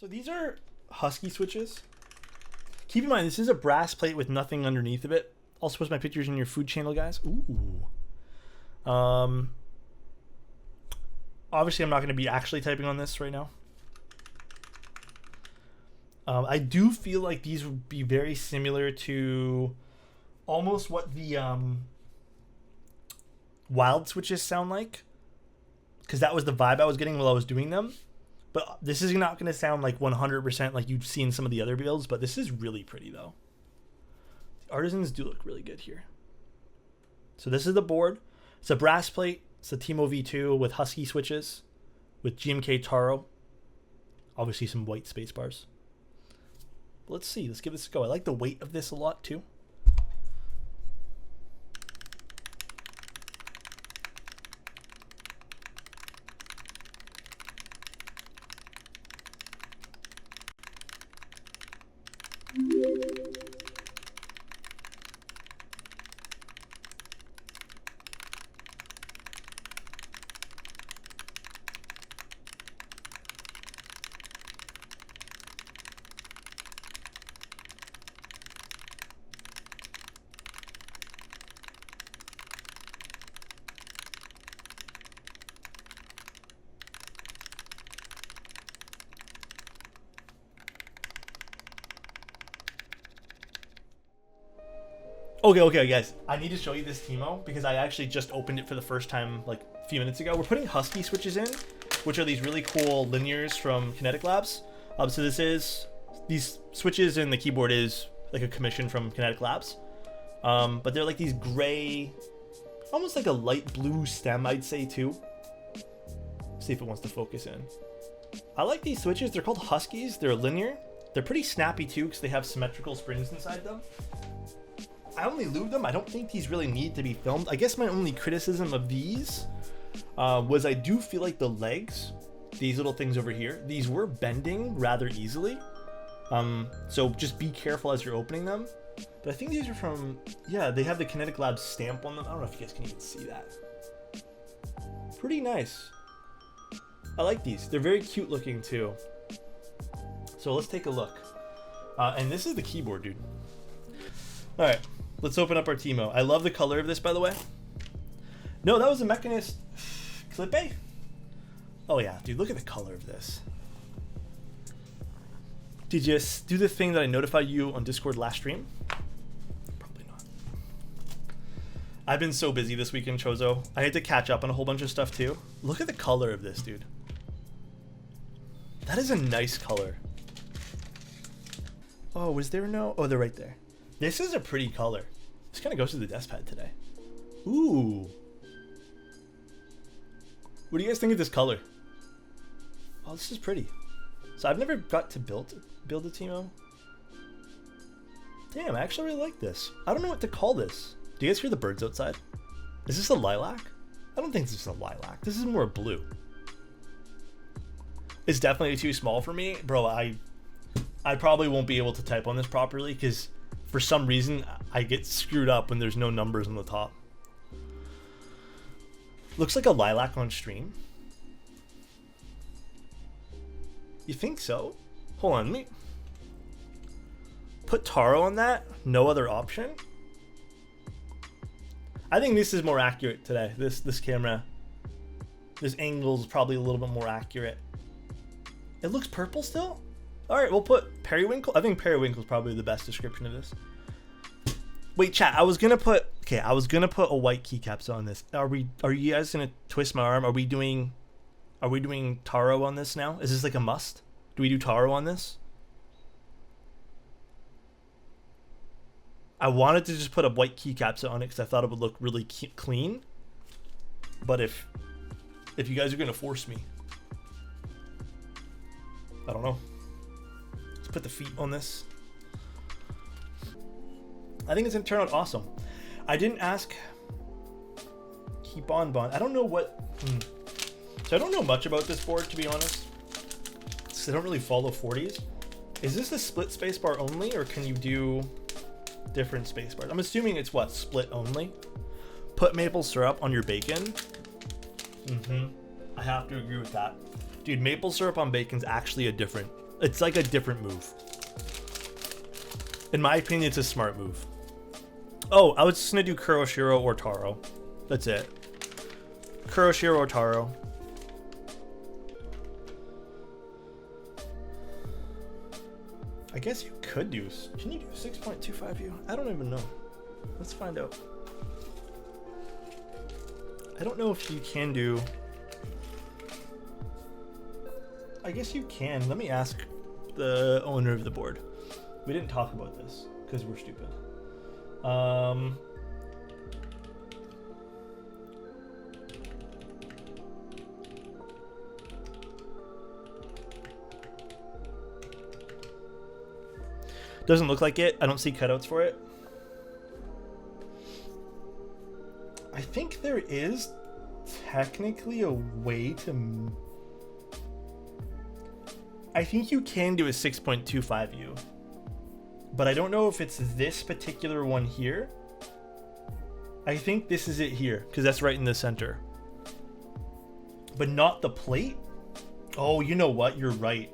So these are Husky switches. Keep in mind, this is a brass plate with nothing underneath of it. I'll post my pictures in your food channel, guys. Ooh. Obviously, I'm not going to be actually typing on this right now. I do feel like these would be very similar to almost what the wild switches sound like, because that was the vibe I was getting while I was doing them. But this is not going to sound like 100% like you've seen some of the other builds, but this is really pretty though. The artisans do look really good here. So this is the board. It's a brass plate. It's a TMOv2 with Husky switches, with GMK Taro. Obviously some white space bars. But let's see. Let's give this a go. I like the weight of this a lot too. Okay, guys. I need to show you this TMO because I actually just opened it for the first time like a few minutes ago. We're putting Husky switches in, which are these really cool linears from Kinetic Labs. So these switches and the keyboard is like a commission from Kinetic Labs. But they're like these gray, almost like a light blue stem, I'd say too. See if it wants to focus in. I like these switches. They're called Huskies. They're linear. They're pretty snappy too because they have symmetrical springs inside them. I only lube them. I don't think these really need to be filmed. I guess my only criticism of these was I do feel like the legs, these little things over here, these were bending rather easily. So just be careful as you're opening them. But I think these are from, yeah, they have the Kinetic Labs stamp on them. I don't know if you guys can even see that. Pretty nice. I like these. They're very cute looking too. So let's take a look. And this is the keyboard, dude. All right. Let's open up our TMO. I love the color of this, by the way. No, that was a Mechanist Clip A? Oh yeah, dude, look at the color of this. Did you do the thing that I notified you on Discord last stream? Probably not. I've been so busy this weekend, Chozo. I had to catch up on a whole bunch of stuff too. Look at the color of this, dude. That is a nice color. Oh, was there no? Oh, they're right there. This is a pretty color. This kind of goes to the desk pad today. Ooh. What do you guys think of this color? Oh, this is pretty. So I've never got to build a TMO. Damn, I actually really like this. I don't know what to call this. Do you guys hear the birds outside? Is this a lilac? I don't think this is a lilac. This is more blue. It's definitely too small for me. Bro, I probably won't be able to type on this properly because for some reason, I get screwed up when there's no numbers on the top. Looks like a lilac on stream. You think so? Hold on, let me put Taro on that. No other option. I think this is more accurate today. This camera, this angle is probably a little bit more accurate. It looks purple still? All right, we'll put periwinkle. I think periwinkle is probably the best description of this. Wait, chat. I was gonna put a white keycaps on this. Are you guys gonna twist my arm? Are we doing Taro on this now? Is this like a must? Do we do Taro on this? I wanted to just put a white keycaps on it because I thought it would look really clean. But if you guys are gonna force me, I don't know. Put the feet on this. I think it's gonna turn out awesome. I didn't ask Keep On Bond. I don't know what so I don't know much about this board, to be honest. So I don't really follow 40s. Is this a split spacebar only, or can you do different spacebars? I'm assuming it's what, split only. Put maple syrup on your bacon. I have to agree with that. Dude, maple syrup on bacon's actually a different It's like a different move. In my opinion, it's a smart move. Oh, I was just gonna do Kuroshiro or Taro. That's it. Kuroshiro or Taro. I guess you could do. Can you do 6.25U? I don't even know. Let's find out. I don't know if you can do. I guess you can. Let me ask the owner of the board. We didn't talk about this because we're stupid. Doesn't look like it. I don't see cutouts for it. I think there is technically a way to... I think you can do a 6.25U. But I don't know if it's this particular one here. I think this is it here, because that's right in the center. But not the plate? Oh, you know what? You're right.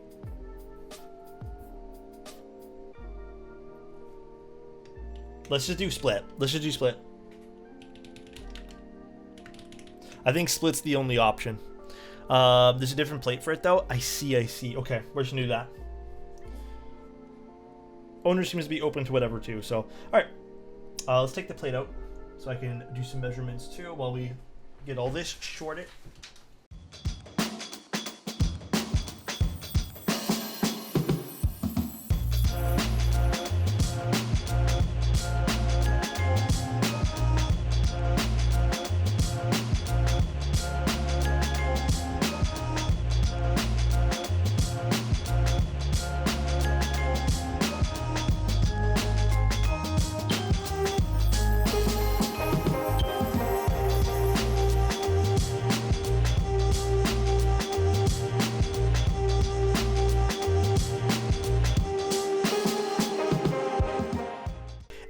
Let's just do split. Let's just do split. I think split's the only option. There's a different plate for it, though. I see. Okay, we're just gonna do that. Owner seems to be open to whatever, too. So, all right. Let's take the plate out so I can do some measurements, too, while we get all this shorted.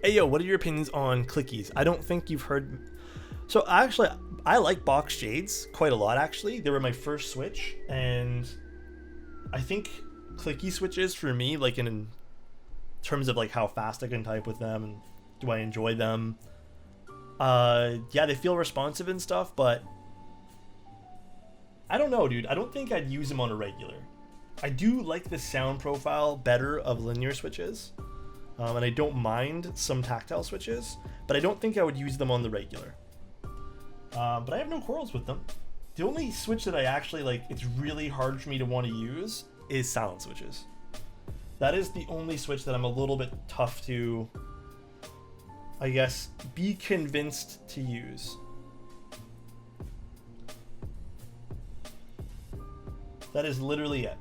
Hey yo, what are your opinions on clickies? I don't think you've heard. So actually, I like box shades quite a lot. Actually, they were my first switch, and I think clicky switches for me, like in terms of like how fast I can type with them and do I enjoy them. Yeah, they feel responsive and stuff, but I don't know, dude. I don't think I'd use them on a regular. I do like the sound profile better of linear switches. And I don't mind some tactile switches, but I don't think I would use them on the regular. But I have no quarrels with them. The only switch that I actually like, it's really hard for me to want to use, is silent switches. That is the only switch that I'm a little bit tough to, I guess, be convinced to use. That is literally it.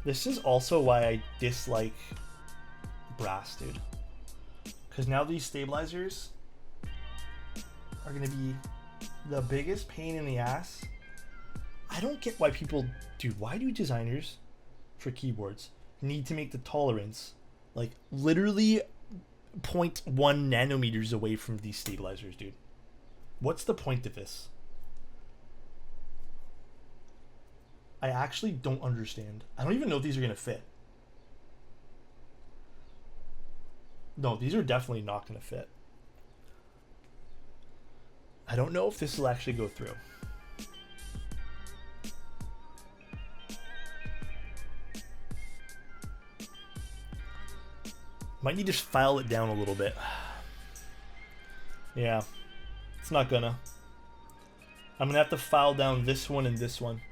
This is also why I dislike brass, dude. Because now these stabilizers are going to be The biggest pain in the ass. I don't get why people, dude, why do designers for keyboards need to make the tolerance like literally 0.1 nanometers away from these stabilizers, dude? What's the point of this? I actually don't understand. I don't even know if these are going to fit. No, these are definitely not going to fit. I don't know if this will actually go through. Might need to file it down a little bit. Yeah, it's not gonna. I'm gonna have to file down this one and this one.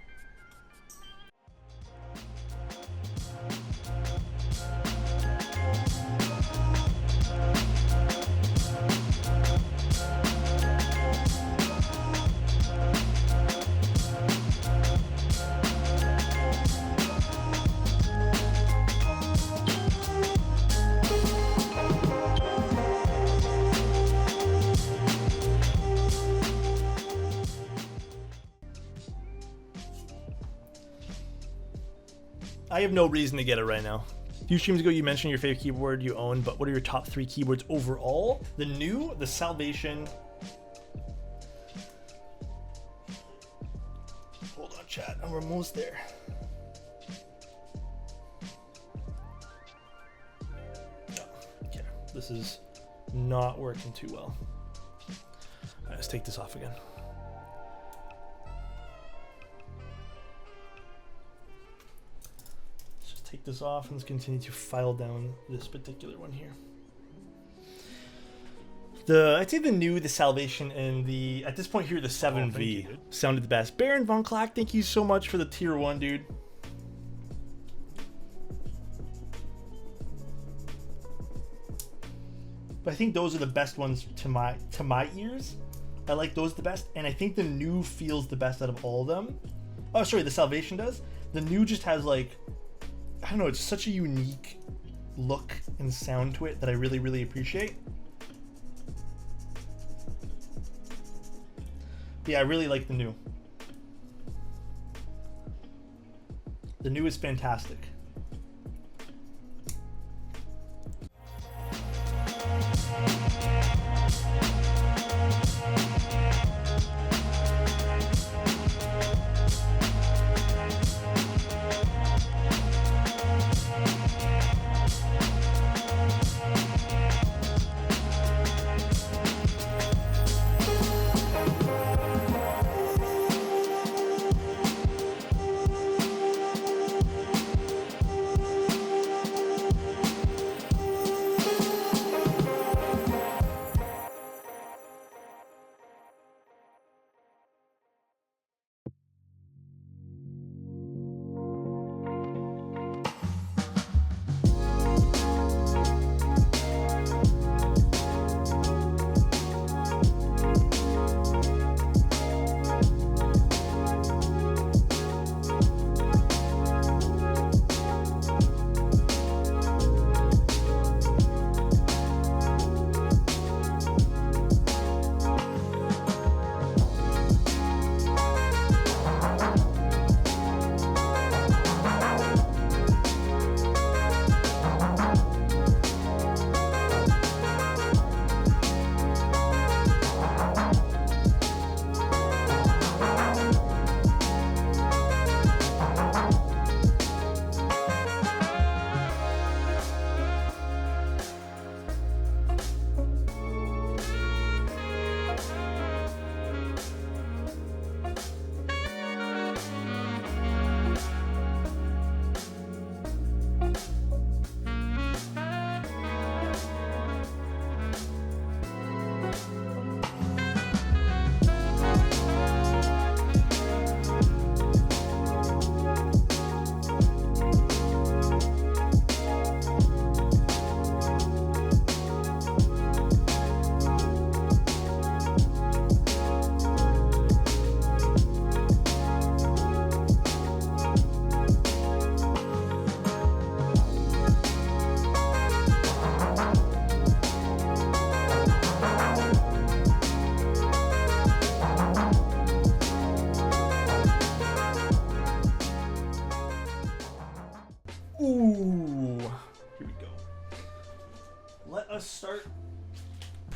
I have no reason to get it right now. A few streams ago, you mentioned your favorite keyboard you own, but what are your top 3 keyboards overall? The new, the Salvation. Hold on, chat. I'm almost there. No, okay. This is not working too well. All right, let's take this off again. Take this off and let's continue to file down this particular one here. I'd say the Salvation, and at this point here, the 7V sounded the best. Baron Von Clack, thank you so much for the tier 1, dude. But I think those are the best ones to my ears. I like those the best, and I think the new feels the best out of all of them. Oh, sorry, the Salvation does. The new just has like, I don't know, it's such a unique look and sound to it that I really, really appreciate. But yeah, I really like the new. The new is fantastic.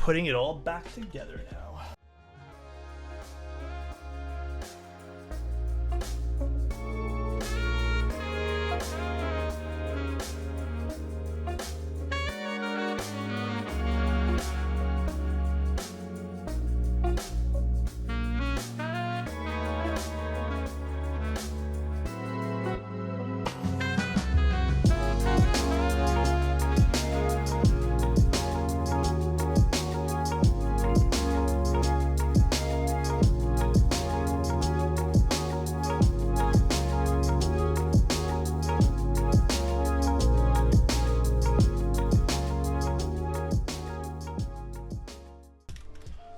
putting it all back together now.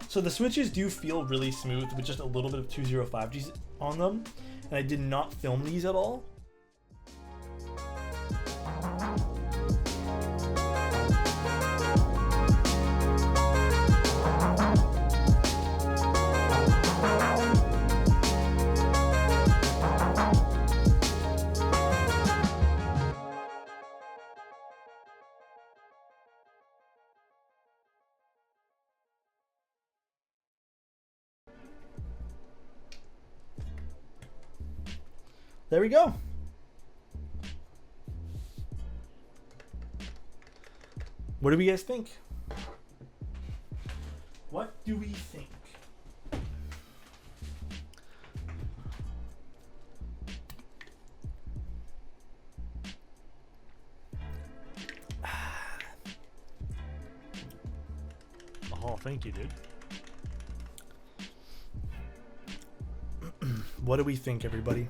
So the switches do feel really smooth with just a little bit of 205Gs on them, and I did not film these at all. There we go. What do we guys think? What do we think? Oh, thank you, dude. What do we think, everybody?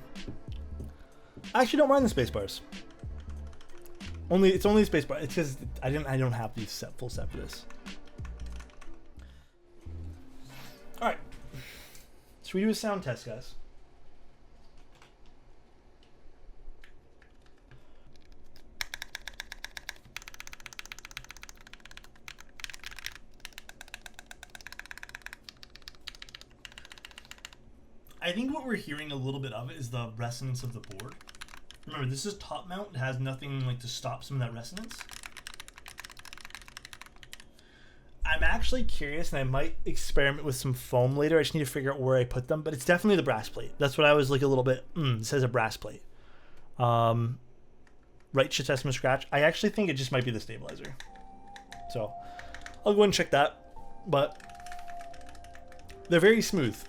I actually don't mind the space bars. It's only a space bar. It's because I don't have these full set for this. All right. Should we do a sound test, guys? I think what we're hearing a little bit of it is the resonance of the board. Remember, this is top mount. It has nothing like to stop some of that resonance. I'm actually curious, and I might experiment with some foam later. I just need to figure out where I put them, but it's definitely the brass plate. That's what I was like a little bit, it says a brass plate. Right shit test from scratch. I actually think it just might be the stabilizer. So I'll go and check that, but they're very smooth.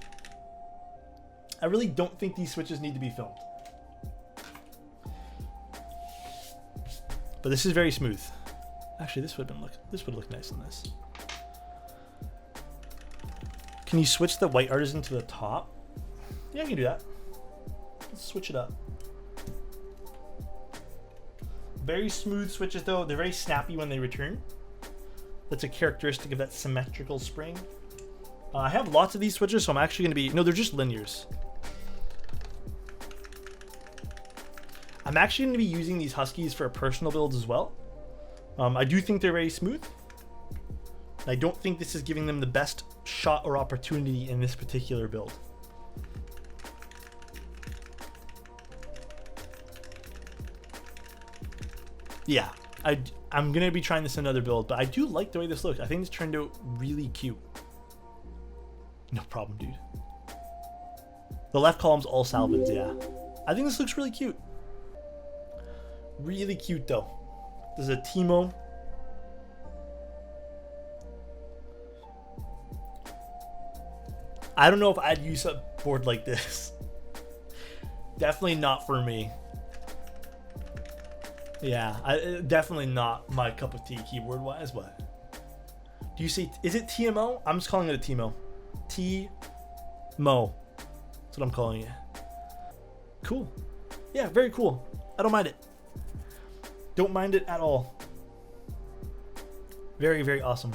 I really don't think these switches need to be filmed. But this is very smooth. Actually, this would look nice on this. Can you switch the white artisan to the top? Yeah, I can do that. Let's switch it up. Very smooth switches though. They're very snappy when they return. That's a characteristic of that symmetrical spring. I have lots of these switches, so I'm actually going to be... No, they're just linears. I'm actually going to be using these Huskies for personal builds as well. I do think they're very smooth. I don't think this is giving them the best shot or opportunity in this particular build. Yeah, I'm going to be trying this in another build, but I do like the way this looks. I think this turned out really cute. No problem, dude. The left column's all salvaged, yeah. I think this looks really cute. Really cute, though. There's a TMO. I don't know if I'd use a board like this. Definitely not for me. Yeah, definitely not my cup of tea keyboard-wise, but... Do you see... Is it TMO? I'm just calling it a TMO. TMO. That's what I'm calling it. Cool. Yeah, very cool. I don't mind it. Don't mind it at all. Very, very awesome.